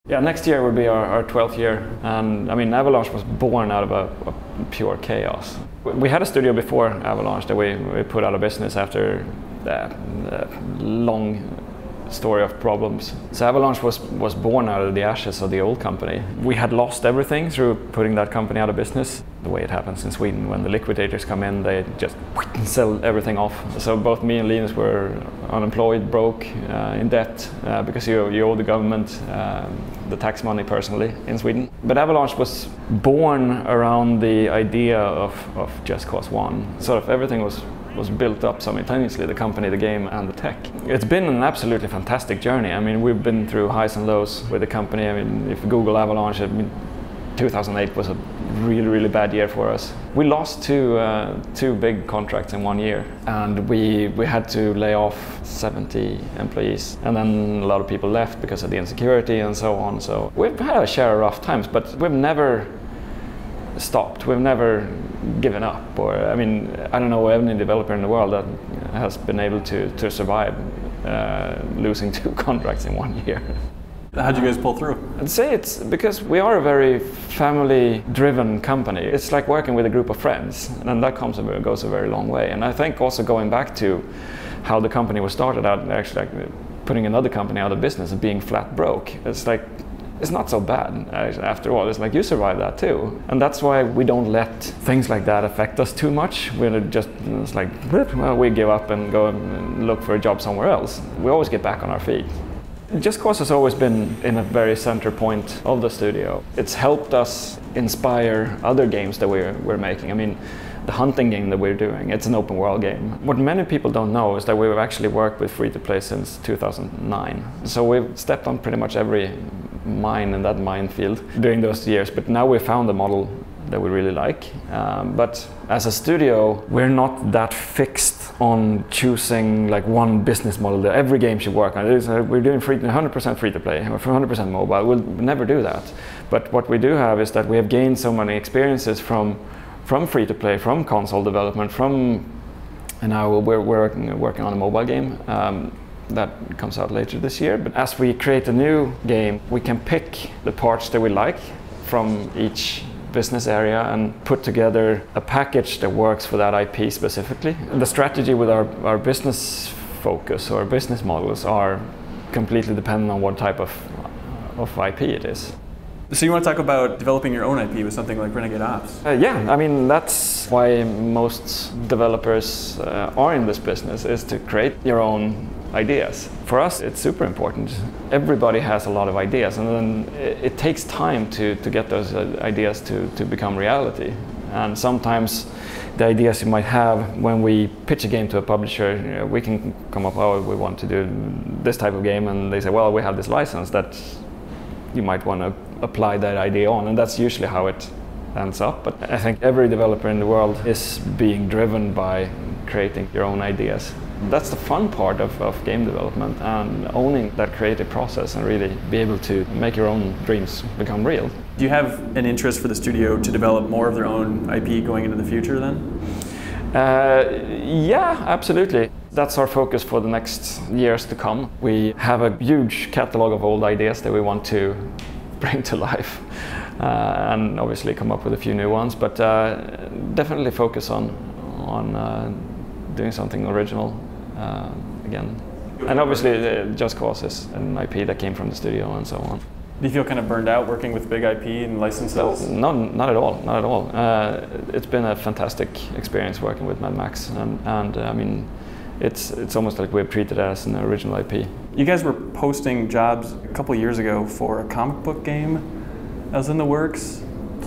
Yeah, next year will be our 12th year, and I mean Avalanche was born out of a pure chaos. We had a studio before Avalanche that we put out of business after a long story of problems. So Avalanche was born out of the ashes of the old company. We had lost everything through putting that company out of business. The way it happens in Sweden, when the liquidators come in, they just sell everything off. So both me and Linus were unemployed, broke, in debt, because you owe the government the tax money personally in Sweden. But Avalanche was born around the idea of Just Cause 1. Sort of everything was built up simultaneously, the company, the game, and the tech. It's been an absolutely fantastic journey. I mean, we've been through highs and lows with the company. I mean, if you Google Avalanche, I mean, 2008 was a really, really bad year for us. We lost two big contracts in 1 year, and we had to lay off 70 employees. And then a lot of people left because of the insecurity and so on. So we've had a share of rough times, but we've never stopped. We've never given up. Or I mean, I don't know any developer in the world that has been able to survive losing 2 contracts in 1 year. How'd you guys pull through? I'd say it's because we are a very family-driven company. It's like working with a group of friends, and that goes a very long way. And I think also going back to how the company was started out, actually like putting another company out of business and being flat broke, it's like, it's not so bad after all. It's like you survive that too. And that's why we don't let things like that affect us too much. We're just, it's like, well, we give up and go and look for a job somewhere else. We always get back on our feet. Just Cause has always been in a very center point of the studio. It's helped us inspire other games that we're making. I mean, the hunting game that we're doing, it's an open world game. What many people don't know is that we've actually worked with free-to-play since 2009. So we've stepped on pretty much every mine in that minefield during those years, but now we've found a model that we really like. But as a studio, we're not that fixed on choosing like one business model that every game should work on. We're doing 100% free-to-play or 100% mobile. We'll never do that. But what we do have is that we have gained so many experiences from free-to-play, from console development, and now we're working on a mobile game that comes out later this year. But as we create a new game, we can pick the parts that we like from each business area and put together a package that works for that IP specifically. The strategy with our business focus or business models are completely dependent on what type of IP it is. So you want to talk about developing your own IP with something like Renegade Ops? Yeah, I mean that's why most developers are in this business, is to create your own ideas. For us it's super important. Everybody has a lot of ideas, and then it takes time to get those ideas to become reality. And sometimes the ideas you might have when we pitch a game to a publisher, we can come up, oh, we want to do this type of game, and they say, well, we have this license that you might want to apply that idea on, and that's usually how it ends up. But I think every developer in the world is being driven by creating your own ideas. That's the fun part of game development, and owning that creative process and really be able to make your own dreams become real. Do you have an interest for the studio to develop more of their own IP going into the future then? Yeah, absolutely. That's our focus for the next years to come. We have a huge catalog of old ideas that we want to bring to life, and obviously come up with a few new ones, but definitely focus on doing something original again. And obviously Just Cause is an IP that came from the studio and so on. Do you feel kind of burned out working with big IP and licenses? No, not at all, not at all. It's been a fantastic experience working with Mad Max, and I mean, it's almost like we've treated it as an original IP. You guys were posting jobs a couple years ago for a comic book game that was in the works.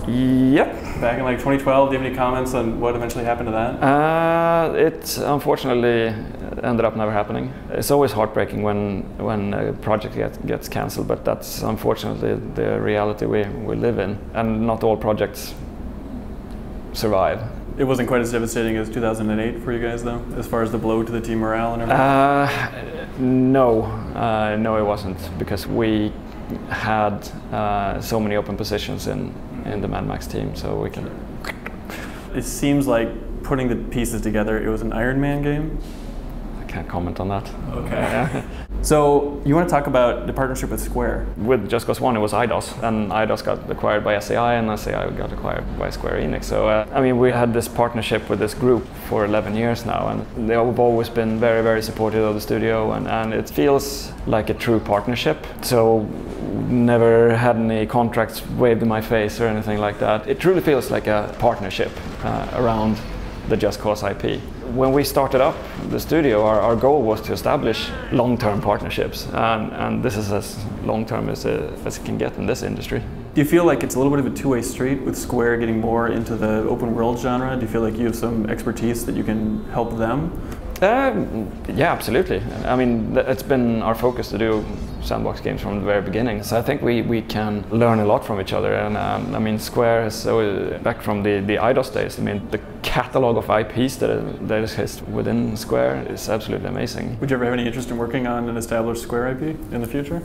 Yep. Back in like 2012, do you have any comments on what eventually happened to that? It unfortunately ended up never happening. It's always heartbreaking when a project gets cancelled, but that's unfortunately the reality we live in. And not all projects survive. It wasn't quite as devastating as 2008 for you guys though, as far as the blow to the team morale and everything? No, it wasn't, because we had so many open positions in the Mad Max team, so we can... It seems like putting the pieces together, it was an Iron Man game? I can't comment on that. Okay. So you want to talk about the partnership with Square? With Just Cause 1 it was Eidos, and Eidos got acquired by SAI, and SAI got acquired by Square Enix. So I mean, we had this partnership with this group for 11 years now, and they've always been very, very supportive of the studio, and it feels like a true partnership. So never had any contracts waved in my face or anything like that. It truly feels like a partnership around the Just Cause IP. When we started up the studio, our goal was to establish long-term partnerships, and this is as long-term as it can get in this industry. Do you feel like it's a little bit of a two-way street with Square getting more into the open world genre? Do you feel like you have some expertise that you can help them? Yeah, absolutely. I mean, it's been our focus to do sandbox games from the very beginning. So I think we can learn a lot from each other. And I mean, Square is back from the Eidos days. I mean, the catalog of IPs that exists within Square is absolutely amazing. Would you ever have any interest in working on an established Square IP in the future?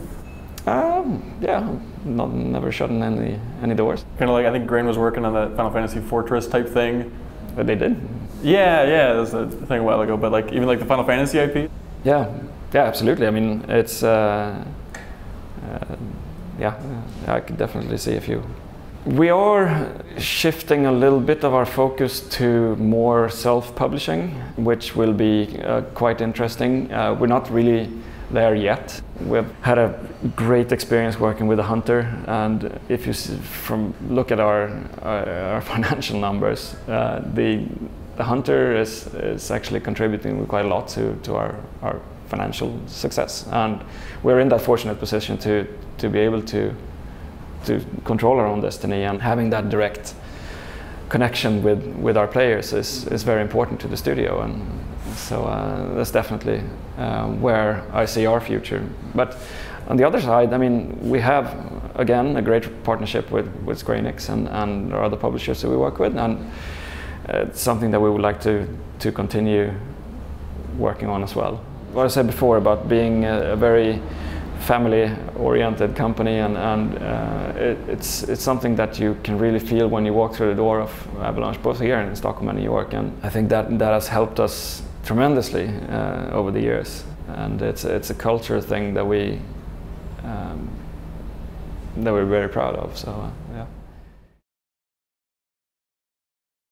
Yeah, never shut in any doors. Kind of like, I think Grain was working on that Final Fantasy Fortress type thing. But they did. Yeah, that was a thing a while ago, but like even like the Final Fantasy IP? Yeah, absolutely. I mean, it's, yeah, I could definitely see a few. We are shifting a little bit of our focus to more self-publishing, which will be quite interesting. We're not really there yet. We've had a great experience working with the Hunter, and if you look at our financial numbers, the Hunter is actually contributing quite a lot to our financial success, and we're in that fortunate position to be able to control our own destiny, and having that direct connection with our players is very important to the studio, and so that's definitely where I see our future. But on the other side, I mean, we have again a great partnership with Square Enix and our other publishers that we work with, and it's something that we would like to continue working on as well. What I said before about being a very family-oriented company, and it's something that you can really feel when you walk through the door of Avalanche, both here in Stockholm and New York, and I think that has helped us tremendously over the years, and it's a culture thing that we're very proud of. So yeah.